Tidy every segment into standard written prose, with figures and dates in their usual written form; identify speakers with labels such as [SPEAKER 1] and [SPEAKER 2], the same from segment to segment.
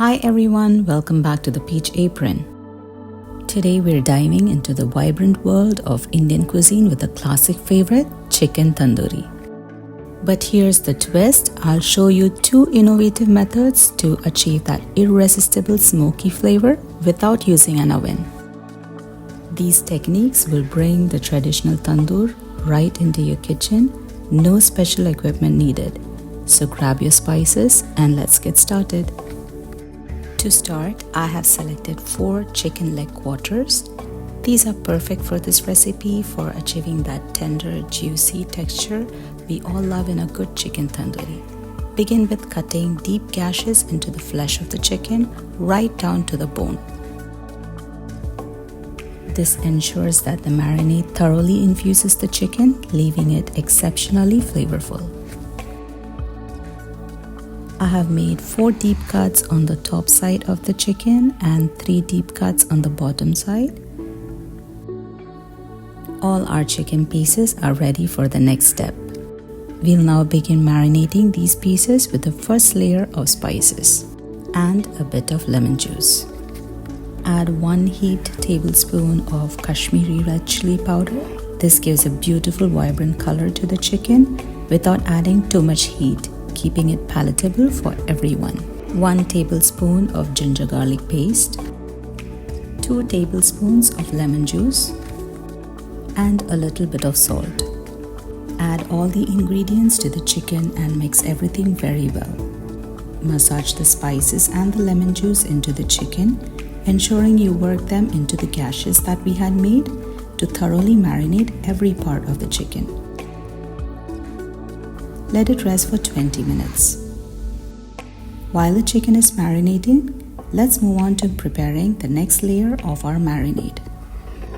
[SPEAKER 1] Hi everyone, welcome back to the Peach Apron. Today we're diving into the vibrant world of Indian cuisine with a classic favorite, Chicken Tandoori. But here's the twist, I'll show you two innovative methods to achieve that irresistible smoky flavor without using an oven. These techniques will bring the traditional tandoor right into your kitchen, no special equipment needed. So grab your spices and let's get started. To start, I have selected 4 chicken leg quarters. These are perfect for this recipe for achieving that tender, juicy texture we all love in a good chicken tandoori. Begin with cutting deep gashes into the flesh of the chicken right down to the bone. This ensures that the marinade thoroughly infuses the chicken, leaving it exceptionally flavorful. I have made 4 deep cuts on the top side of the chicken and 3 deep cuts on the bottom side. All our chicken pieces are ready for the next step. We'll now begin marinating these pieces with the first layer of spices and a bit of lemon juice. Add 1 heaped tablespoon of Kashmiri red chili powder. This gives a beautiful vibrant color to the chicken without adding too much heat, keeping it palatable for everyone. 1 tablespoon of ginger garlic paste, 2 tablespoons of lemon juice, and a little bit of salt. Add all the ingredients to the chicken and mix everything very well. Massage the spices and the lemon juice into the chicken, ensuring you work them into the gashes that we had made to thoroughly marinate every part of the chicken. Let it rest for 20 minutes. While the chicken is marinating, let's move on to preparing the next layer of our marinade.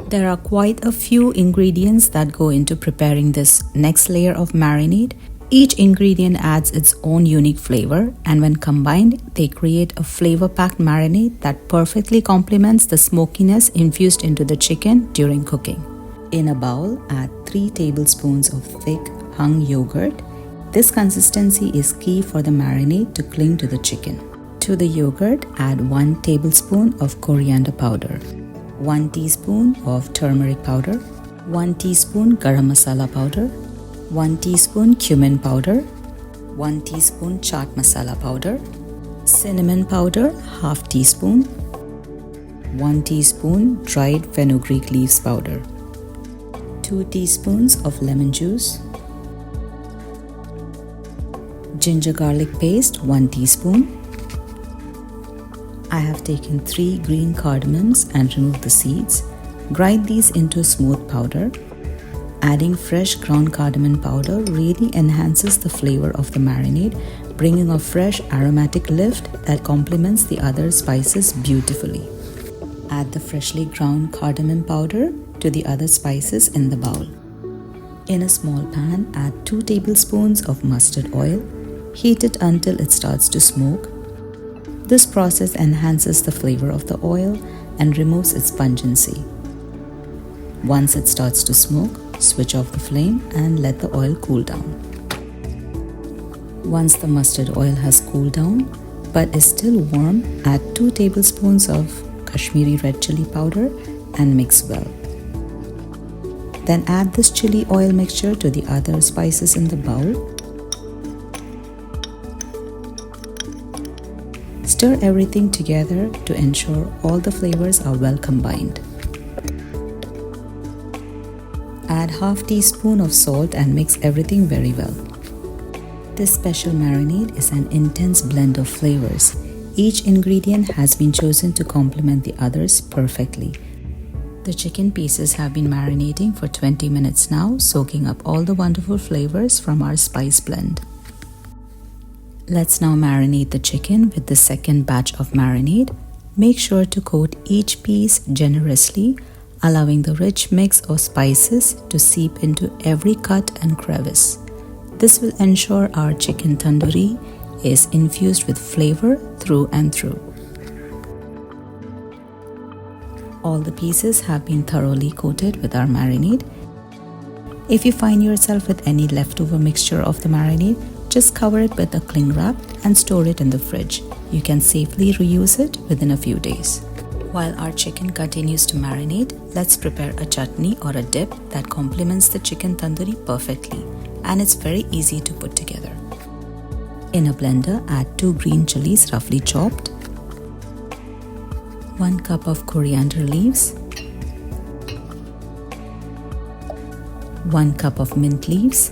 [SPEAKER 1] There are quite a few ingredients that go into preparing this next layer of marinade. Each ingredient adds its own unique flavor, and when combined, they create a flavor-packed marinade that perfectly complements the smokiness infused into the chicken during cooking. In a bowl, add 3 tablespoons of thick hung yogurt. This consistency is key for the marinade to cling to the chicken. To the yogurt, add 1 tablespoon of coriander powder, 1 teaspoon of turmeric powder, 1 teaspoon garam masala powder, 1 teaspoon cumin powder, 1 teaspoon chaat masala powder, cinnamon powder ½ teaspoon, 1 teaspoon dried fenugreek leaves powder, 2 teaspoons of lemon juice, ginger garlic paste 1 teaspoon. I have taken 3 green cardamoms and removed the seeds. Grind these into a smooth powder. Adding fresh ground cardamom powder really enhances the flavor of the marinade, bringing a fresh aromatic lift that complements the other spices beautifully. Add the freshly ground cardamom powder to the other spices in the bowl. In a small pan, add 2 tablespoons of mustard oil. Heat it until it starts to smoke. This process enhances the flavor of the oil and removes its pungency. Once it starts to smoke, switch off the flame and let the oil cool down. Once the mustard oil has cooled down but is still warm, add 2 tablespoons of Kashmiri red chili powder and mix well. Then add this chili oil mixture to the other spices in the bowl. Stir everything together to ensure all the flavors are well combined. Add ½ teaspoon of salt and mix everything very well. This special marinade is an intense blend of flavors. Each ingredient has been chosen to complement the others perfectly. The chicken pieces have been marinating for 20 minutes now, soaking up all the wonderful flavors from our spice blend. Let's now marinate the chicken with the second batch of marinade. Make sure to coat each piece generously, allowing the rich mix of spices to seep into every cut and crevice. This will ensure our chicken tandoori is infused with flavor through and through. All the pieces have been thoroughly coated with our marinade. If you find yourself with any leftover mixture of the marinade, just cover it with a cling wrap and store it in the fridge. you can safely reuse it within a few days. While our chicken continues to marinate, let's prepare a chutney or a dip that complements the chicken tandoori perfectly, and it's very easy to put together. In a blender, add 2 green chilies roughly chopped, 1 cup of coriander leaves, 1 cup of mint leaves,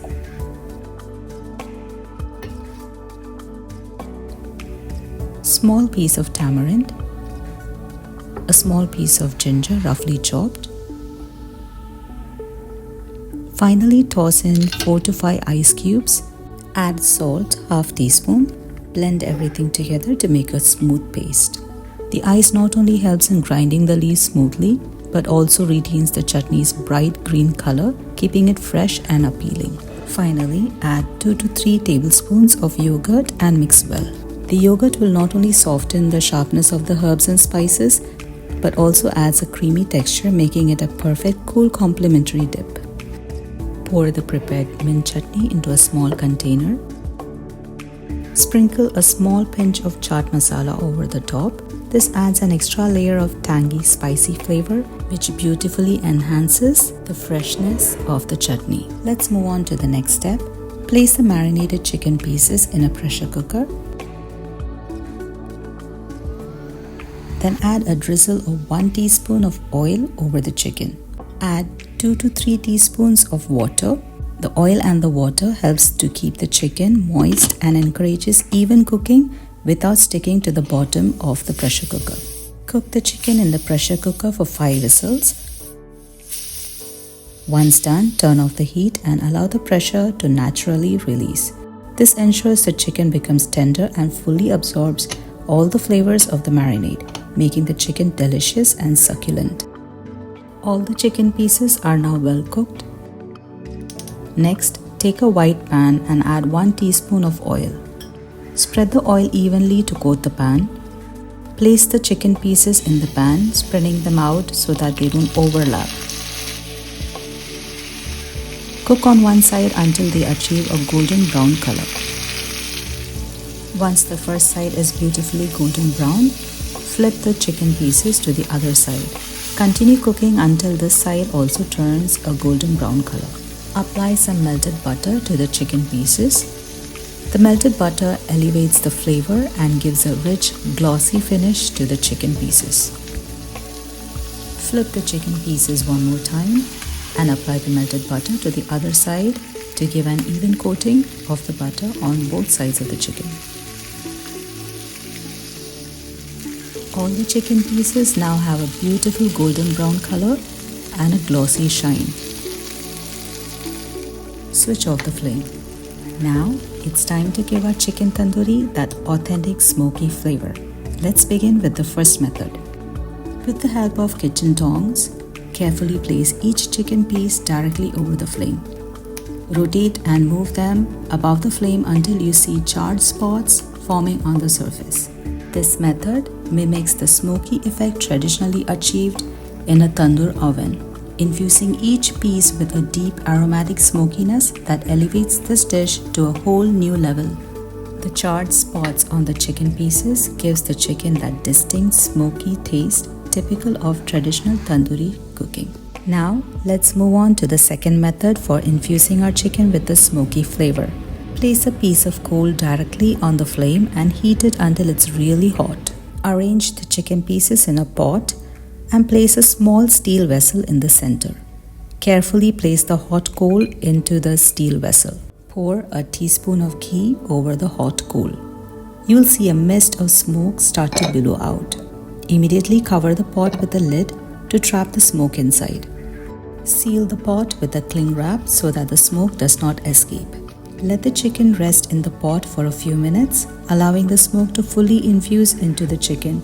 [SPEAKER 1] small piece of tamarind, a small piece of ginger roughly chopped. Finally, toss in 4 to 5 ice cubes, add salt half teaspoon, blend everything together to make a smooth paste. The ice not only helps in grinding the leaves smoothly, but also retains the chutney's bright green color, keeping it fresh and appealing. Finally, add 2 to 3 tablespoons of yogurt and mix well. The yogurt will not only soften the sharpness of the herbs and spices, but also adds a creamy texture, making it a perfect cool complementary dip. Pour the prepared mint chutney into a small container. Sprinkle a small pinch of chaat masala over the top. This adds an extra layer of tangy, spicy flavor, which beautifully enhances the freshness of the chutney. Let's move on to the next step. Place the marinated chicken pieces in a pressure cooker. Then add a drizzle of 1 teaspoon of oil over the chicken. Add 2 to 3 teaspoons of water. The oil and the water helps to keep the chicken moist and encourages even cooking without sticking to the bottom of the pressure cooker. Cook the chicken in the pressure cooker for 5 whistles. Once done, turn off the heat and allow the pressure to naturally release. This ensures the chicken becomes tender and fully absorbs all the flavors of the marinade, making the chicken delicious and succulent. All the chicken pieces are now well cooked. Next, take a white pan and add 1 teaspoon of oil. Spread the oil evenly to coat the pan. Place the chicken pieces in the pan, spreading them out so that they don't overlap. Cook on one side until they achieve a golden brown color. Once the first side is beautifully golden brown, flip the chicken pieces to the other side. Continue cooking until this side also turns a golden brown color. Apply some melted butter to the chicken pieces. The melted butter elevates the flavor and gives a rich, glossy finish to the chicken pieces. Flip the chicken pieces one more time and apply the melted butter to the other side to give an even coating of the butter on both sides of the chicken. All the chicken pieces now have a beautiful golden brown color and a glossy shine. Switch off the flame. Now, it's time to give our chicken tandoori that authentic smoky flavor. Let's begin with the first method. With the help of kitchen tongs, carefully place each chicken piece directly over the flame. Rotate and move them above the flame until you see charred spots forming on the surface. This method mimics the smoky effect traditionally achieved in a tandoor oven, infusing each piece with a deep aromatic smokiness that elevates this dish to a whole new level. The charred spots on the chicken pieces gives the chicken that distinct smoky taste typical of traditional tandoori cooking. Now, let's move on to the second method for infusing our chicken with the smoky flavor. Place a piece of coal directly on the flame and heat it until it's really hot. Arrange the chicken pieces in a pot and place a small steel vessel in the center. Carefully place the hot coal into the steel vessel. Pour a teaspoon of ghee over the hot coal. You will see a mist of smoke start to billow out. Immediately cover the pot with a lid to trap the smoke inside. Seal the pot with a cling wrap so that the smoke does not escape. Let the chicken rest in the pot for a few minutes, allowing the smoke to fully infuse into the chicken,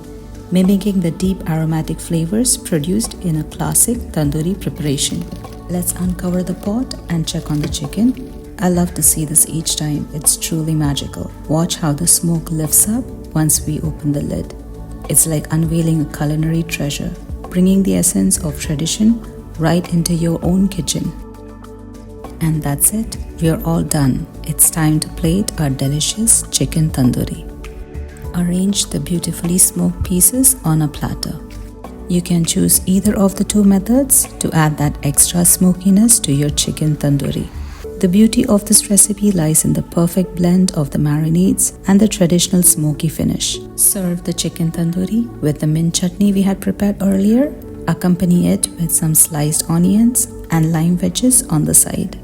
[SPEAKER 1] mimicking the deep aromatic flavors produced in a classic tandoori preparation. Let's uncover the pot and check on the chicken. I love to see this each time. It's truly magical. Watch how the smoke lifts up once we open the lid. It's like unveiling a culinary treasure, bringing the essence of tradition right into your own kitchen. And that's it. We are all done. It's time to plate our delicious chicken tandoori. arrange the beautifully smoked pieces on a platter. You can choose either of the two methods to add that extra smokiness to your chicken tandoori. The beauty of this recipe lies in the perfect blend of the marinades and the traditional smoky finish. Serve the chicken tandoori with the mint chutney we had prepared earlier. Accompany it with some sliced onions and lime wedges on the side.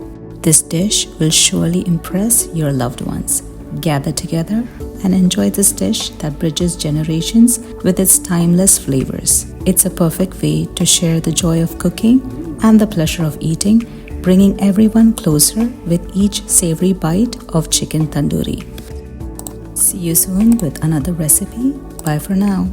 [SPEAKER 1] This dish will surely impress your loved ones. Gather together and enjoy this dish that bridges generations with its timeless flavors. It's a perfect way to share the joy of cooking and the pleasure of eating, bringing everyone closer with each savory bite of chicken tandoori. See you soon with another recipe. Bye for now.